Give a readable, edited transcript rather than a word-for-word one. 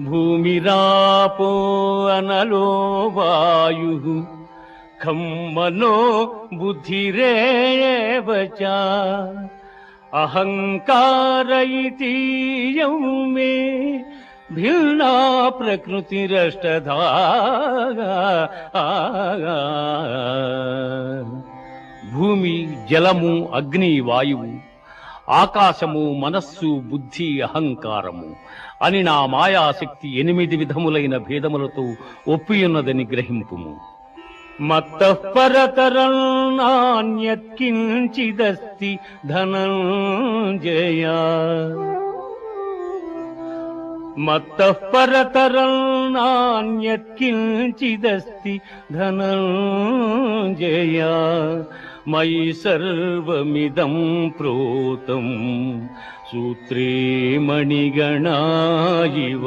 భూమిరాపో అనలో వాయు ఖమ్మనో బుద్ధిరేవ చ అహంకార ఇతీయం మే భిన్నా ప్రకృతిరష్టధా భూమి జలము అగ్ని వాయువు ఆకాశము మనస్సు బుద్ధి అహంకారము అని నా మాయాశక్తి 8 విధములైన భేదములతో ఒప్పియున్నదని గ్రహింపుము. మత్తః పరతరం నాన్యత్ కించిదస్తి ధనంజయ మత్తః పరతరం నాన్యత్ కించిదస్తి ధనంజయ మయి సర్వమిదం ప్రోతం సూత్రే మణిగణా ఇవ.